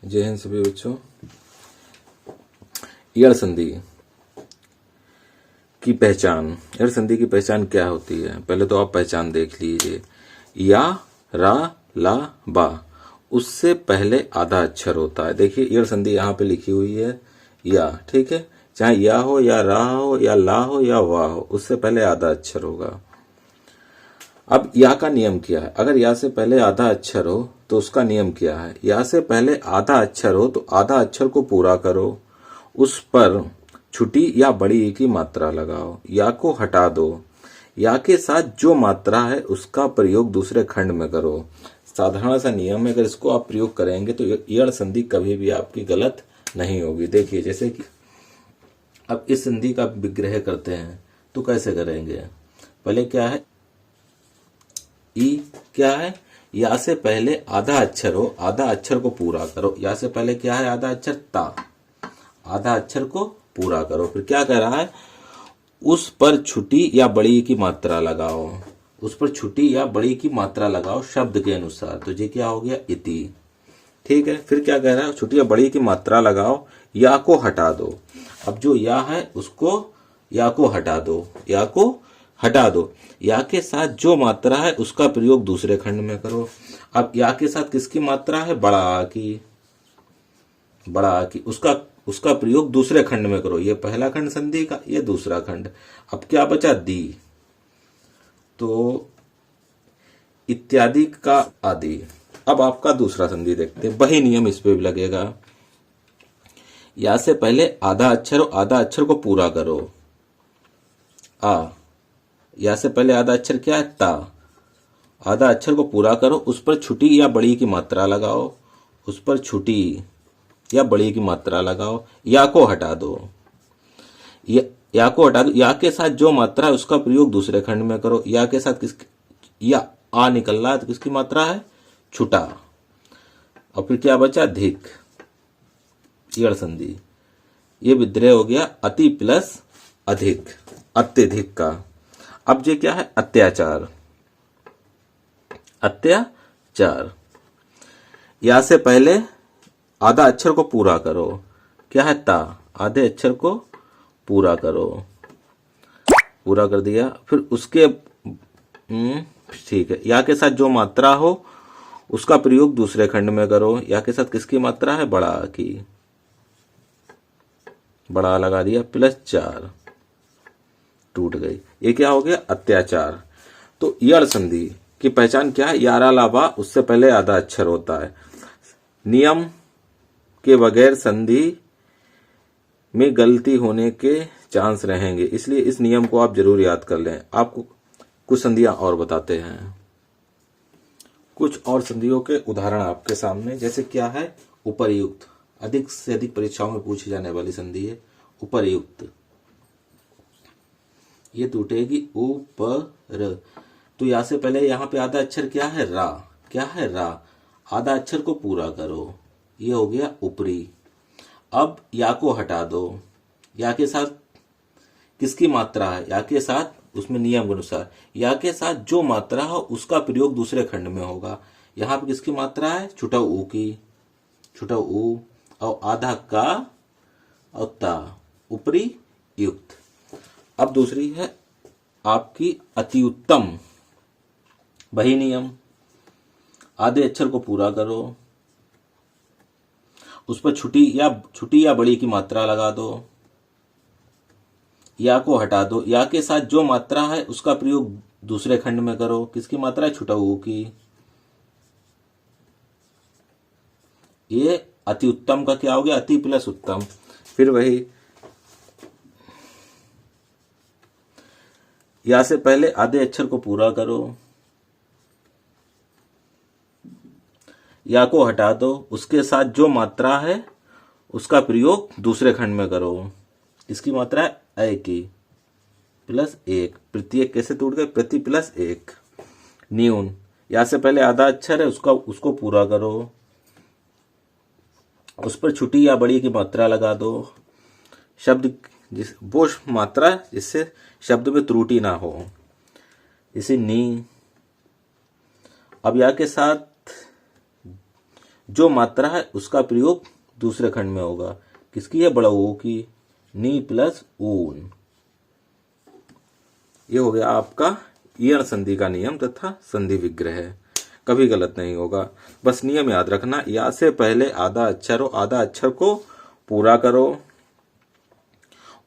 जय हिंद सभी बच्चों। ईयड़ संधि की पहचान। ईयड़ संधि की पहचान क्या होती है? पहले तो आप पहचान देख लीजिए। या, रा, ला, बा, उससे पहले आधा अक्षर होता है। देखिए ईयड़ संधि यहाँ पे लिखी हुई है या, ठीक है। चाहे या हो या रा हो या ला हो या वाह हो, उससे पहले आधा अक्षर होगा। अब या का नियम क्या है? अगर या से पहले आधा अक्षर हो तो उसका नियम क्या है? या से पहले आधा अक्षर हो तो आधा अक्षर को पूरा करो, उस पर छोटी या बड़ी ई की मात्रा लगाओ, या को हटा दो, या के साथ जो मात्रा है उसका प्रयोग दूसरे खंड में करो। साधारण सा नियम है, अगर इसको आप प्रयोग करेंगे तो ईयड़ संधि कभी भी आपकी गलत नहीं होगी। देखिए जैसे कि अब इस संधि का विग्रह करते हैं तो कैसे करेंगे? पहले क्या है? ई क्या है? या से पहले आधा अक्षर हो, आधा अक्षर को पूरा करो। या से पहले क्या है? आधा अक्षर ता, आधा अक्षर को पूरा करो। फिर क्या कह रहा है? उस पर छोटी या बड़ी की मात्रा लगाओ, उस पर छोटी या बड़ी की मात्रा लगाओ शब्द के अनुसार। तो ये क्या हो गया? इति, ठीक है। फिर क्या कह रहा है? छोटी या बड़ी की मात्रा लगाओ, या को हटा दो। अब जो या है उसको, या को हटा दो, या को हटा दो। या के साथ जो मात्रा है उसका प्रयोग दूसरे खंड में करो। अब या के साथ किसकी मात्रा है? बड़ा आ की, बड़ा आ की, उसका प्रयोग दूसरे खंड में करो। ये पहला खंड संधि का, ये दूसरा खंड। अब क्या बचा? दी। तो इत्यादि का आदि। अब आपका दूसरा संधि देखते हैं, वही नियम इस पे भी लगेगा। या से पहले आधा अक्षर, आधा अक्षर को पूरा करो। आ, या से पहले आधा अक्षर क्या है? ता, आधा अक्षर को पूरा करो, उस पर छोटी या बड़ी की मात्रा लगाओ, उस पर छोटी या बड़ी की मात्रा लगाओ। या को हटा दो, या को हटा दो। या के साथ जो मात्रा है उसका प्रयोग दूसरे खंड में करो। या के साथ या आ निकल रहा है तो किसकी मात्रा है? छुटा। और फिर क्या बचा? धिक। ईयड़ संधि। ये विग्रह हो गया अति प्लस अधिक, अत्यधिक का। अब ये क्या है? अत्याचार। अत्याचार। या से पहले आधा अक्षर को पूरा करो, क्या है? ता, आधे अक्षर को पूरा करो, पूरा कर दिया। फिर उसके ठीक है। या के साथ जो मात्रा हो उसका प्रयोग दूसरे खंड में करो। या के साथ किसकी मात्रा है? बड़ा की, बड़ा लगा दिया, प्लस 4, टूट गई। ये क्या हो गया? अत्याचार। तो ईयड़ संधि की पहचान क्या है? यारा लाभा, उससे पहले आधा अक्षर होता है। नियम के बगैर संधि में गलती होने के चांस रहेंगे, इसलिए इस नियम को आप जरूर याद कर लें। आपको कुछ संधियां और बताते हैं, कुछ और संधियों के उदाहरण आपके सामने। जैसे क्या है? उपर्युक्त, अधिक से अधिक परीक्षाओं में पूछी जाने वाली संधि है उपर्युक्त। ये टूटेगी ऊपर। तो या से पहले यहां पे आधा अक्षर क्या है? रा। क्या है? रा, आधा अक्षर को पूरा करो, ये हो गया ऊपरी। अब या को हटा दो। या के साथ किसकी मात्रा है? या के साथ, उसमें नियम के अनुसार या के साथ जो मात्रा हो उसका प्रयोग दूसरे खंड में होगा। यहां पर किसकी मात्रा है? छुटा ऊ की, छुटा ऊ, और आधा का और ता, ऊपरी युक्त। अब दूसरी है आपकी अति उत्तम। वही नियम, आधे अक्षर को पूरा करो, उस पर छोटी या बड़ी की मात्रा लगा दो, या को हटा दो। या के साथ जो मात्रा है उसका प्रयोग दूसरे खंड में करो। किसकी मात्रा है? छुटा ऊ की। ये अति उत्तम का क्या हो गया? अति प्लस उत्तम। फिर वही, या से पहले आधे अक्षर को पूरा करो, या को हटा दो, उसके साथ जो मात्रा है उसका प्रयोग दूसरे खंड में करो। इसकी मात्रा है अ की, प्लस 1। प्रत्येक कैसे टूट गए? प्रति प्लस 1। न्यून, या से पहले आधा अक्षर है उसको पूरा करो, उस पर छोटी या बड़ी की मात्रा लगा दो। शब्द वो मात्रा जिससे शब्द में त्रुटि ना हो, जैसे नी। अब या के साथ जो मात्रा है उसका प्रयोग दूसरे खंड में होगा। किसकी है? बड़ा ऊ की। नी प्लस ऊन। ये हो गया आपका ईयण संधि का नियम तथा संधि विग्रह। कभी गलत नहीं होगा। बस नियम याद रखना, या से पहले आधा अक्षर हो, आधा अक्षर को पूरा करो,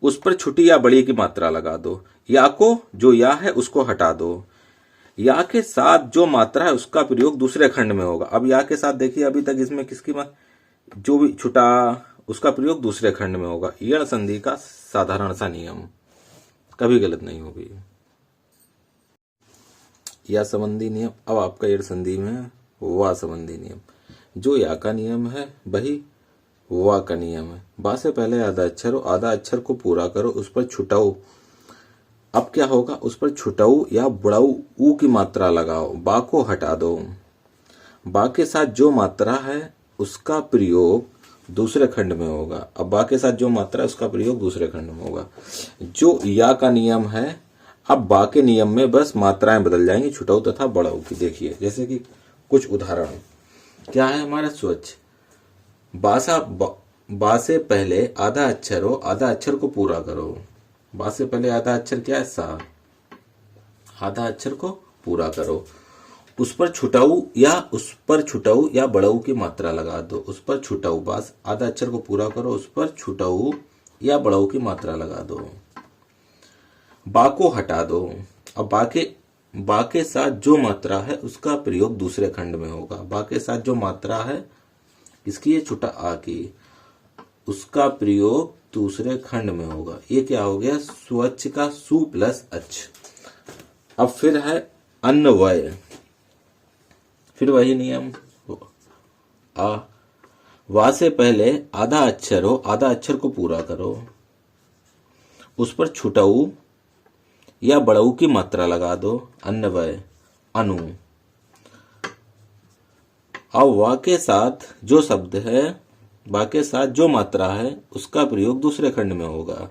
उस पर छोटी या बड़ी की मात्रा लगा दो। या को जो या है उसको हटा दो। या के साथ जो मात्रा है उसका प्रयोग दूसरे खंड में होगा। अब या के साथ देखिए, अभी तक इसमें किसकी जो भी छुटा उसका प्रयोग दूसरे खंड में होगा। ईयण संधि का साधारण सा नियम, कभी गलत नहीं होगी। या संबंधी नियम। अब आपका ईयण संधि में वा संबंधी नियम। जो या का नियम है वही वा का नियम है। बा से पहले आधा अक्षर हो, आधा अक्षर को पूरा करो, उस पर छुटाओ। अब क्या होगा? उस पर छुटाऊ या बुड़ाऊ ऊ की मात्रा लगाओ, बा को हटा दो। बा के साथ जो मात्रा है उसका प्रयोग दूसरे खंड में होगा। अब बा के साथ जो मात्रा है उसका प्रयोग दूसरे खंड में होगा। जो या का नियम है, अब बा के नियम में बस मात्राएं बदल जाएंगी, छुटाऊ तथा बड़ाऊ की। देखिए जैसे कि कुछ उदाहरण क्या है हमारा। स्वच्छ। बा से पहले आधा अक्षर हो, आधा अक्षर को पूरा करो। बा से पहले आधा अक्षर क्या है? सा। आधा अक्षर को पूरा करो, उस पर छुटाऊ या बड़ाऊ की मात्रा लगा दो। उस पर छुटाऊ, बस आधा अक्षर को पूरा करो, उस पर छुटाऊ या बड़ाऊ की मात्रा लगा दो। बा को हटा दो। अब बा के साथ जो मात्रा है उसका प्रयोग दूसरे खंड में होगा। बा के साथ जो मात्रा है इसकी, छुटा आ की, उसका प्रयोग दूसरे खंड में होगा। ये क्या हो गया? स्वच्छ का सु प्लस अच। अब फिर है अन्वय। फिर वही नियम। आ वा से पहले आधा अक्षर हो, आधा अक्षर को पूरा करो, उस पर छुटाऊ या बड़ाऊ की मात्रा लगा दो। अन्वय अनु। अब वा के साथ जो शब्द है, वा के साथ जो मात्रा है उसका प्रयोग दूसरे खंड में होगा।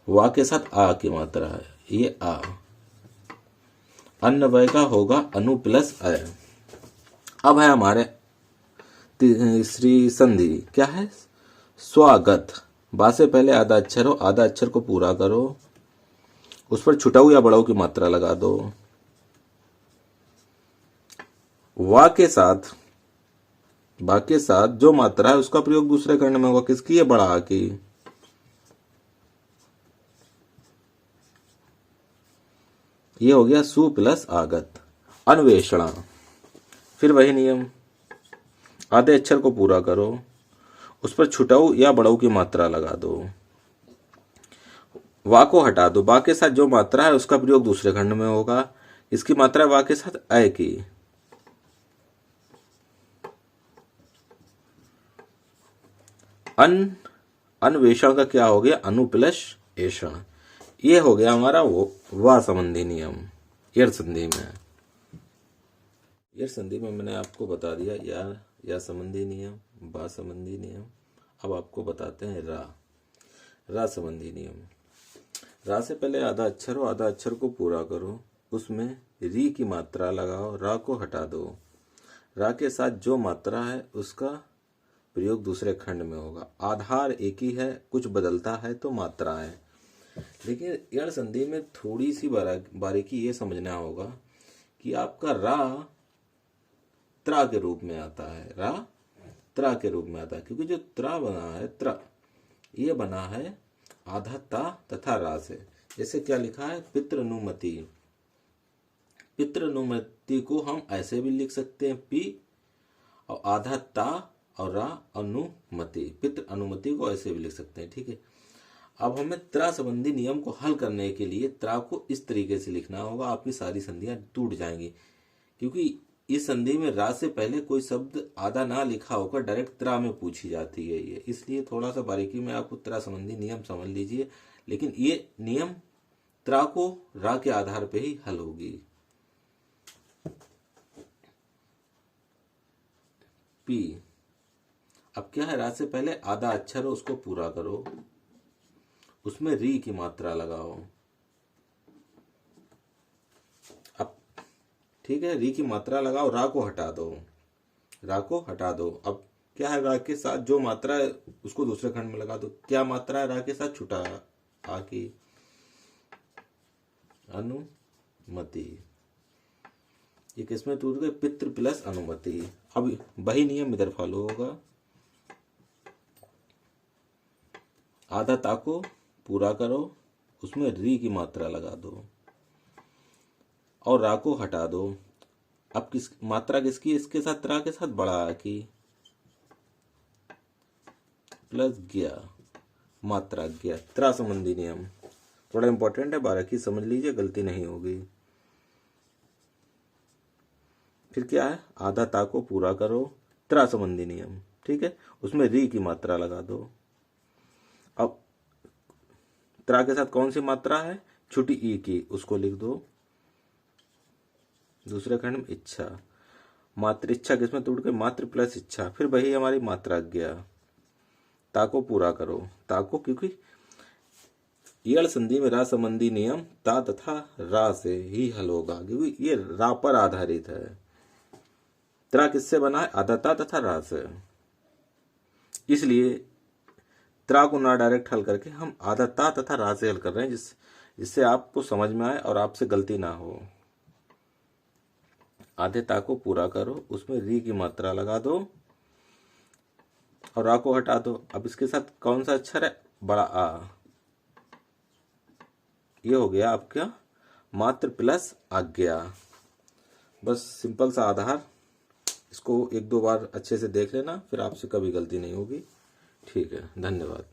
वा के साथ आ की मात्रा है, ये आ। अन्वय का होगा अनु प्लस अय। अब है हमारे तीसरी संधि। क्या है? स्वागत। बा से पहले आधा अक्षर हो, आधा अक्षर को पूरा करो, उस पर छुटाऊ या बड़ाऊ की मात्रा लगा दो। वा के साथ जो मात्रा है उसका प्रयोग दूसरे खंड में होगा। किसकी? है बड़ा आ की। ये हो गया सु प्लस आगत। अन्वेषणा। फिर वही नियम। आधे अक्षर को पूरा करो, उस पर छुटाऊ या बड़ाऊ की मात्रा लगा दो। वा को हटा दो। बा के साथ जो मात्रा है उसका प्रयोग दूसरे खंड में होगा। इसकी मात्रा वा के साथ अय की। अन्वेषण का क्या हो गया? अनु प्लस ऐषण। ये हो गया हमारा वा संबंधी नियम ईयण संधि में। ईयण संधि में मैंने आपको बता दिया या संबंधी नियम, बा संबंधी नियम। अब आपको बताते हैं रा संबंधी नियम। रा से पहले आधा अक्षर हो, आधा अक्षर को पूरा करो, उसमें री की मात्रा लगाओ, रा को हटा दो। रा के साथ जो मात्रा है उसका प्रयोग दूसरे खंड में होगा। आधार एक ही है, कुछ बदलता है तो मात्रा है। लेकिन ईयण संधि में थोड़ी सी बारीकी ये समझना होगा कि आपका रा त्रा के रूप में आता है। रा त्रा के रूप में आता है, क्योंकि जो त्रा बना है, त्रा ये बना है आधा ता तथा रा से। जैसे क्या लिखा है? पितृनुमति। पितृनुमति को हम ऐसे भी लिख सकते हैं, पी और आधा ता और रा अनुमति। पितृ अनुमति को ऐसे भी लिख सकते हैं। ठीक है। अब हमें त्रा संबंधी नियम को हल करने के लिए त्रा को इस तरीके से लिखना होगा। आपकी सारी संधियां टूट जाएंगी, क्योंकि इस संधि में रा से पहले कोई शब्द आधा ना लिखा होकर डायरेक्ट त्रा में पूछी जाती है ये। इसलिए थोड़ा सा बारीकी में आपको त्रा संबंधी नियम समझ लीजिए। लेकिन ये नियम त्रा को रा के आधार पे ही हल होगी। पी। अब क्या है? रा से पहले आधा अक्षर हो, उसको पूरा करो, उसमें री की मात्रा लगाओ। अब ठीक है, री की मात्रा लगाओ, रा को हटा दो। रा को हटा दो। अब क्या है, रा के साथ जो मात्रा है उसको दूसरे खंड में लगा दो। क्या मात्रा है रा के साथ? छुटा आ की अनुमति। ये किसमें टूट गए? पितृ प्लस अनुमति। अब वही नियम इधर फॉलो होगा। आधा ता को पूरा करो, उसमें री की मात्रा लगा दो और रा को हटा दो। अब किस मात्रा किसकी? इसके साथ त्रा के साथ बड़ा आ की प्लस गया मात्रा गया। त्रा संबंधी नियम थोड़ा इंपॉर्टेंट है, 12 की समझ लीजिए, गलती नहीं होगी। फिर क्या है? आधा ता को पूरा करो, त्रा संबंधी नियम, ठीक है, उसमें री की मात्रा लगा दो। अब त्रा के साथ कौन सी मात्रा है? छोटी ई की, उसको लिख दो। दूसरे खंड में इच्छा, मात्र इच्छा किसमें टूट गई? मात्र प्लस इच्छा। फिर वही हमारी मात्रा गया। ता को पूरा करो, ता को, क्योंकि यड़ संधि में रा संबंधी नियम ता तथा रा से ही हल होगा, क्योंकि ये रा पर आधारित है। त्रा किससे बना है? आधा ता तथा रा से। इसलिए त्रा को ना डायरेक्ट हल करके हम आधा ता तथा रा से हल कर रहे हैं, जिससे आपको समझ में आए और आपसे गलती ना हो। आधे ता को पूरा करो, उसमें री की मात्रा लगा दो और रा को हटा दो। अब इसके साथ कौन सा अक्षर है? बड़ा आ। ये हो गया आपका मात्र प्लस आज्ञा। बस सिंपल सा आधार, इसको 1-2 बार अच्छे से देख लेना, फिर आपसे कभी गलती नहीं होगी। ठीक है, धन्यवाद।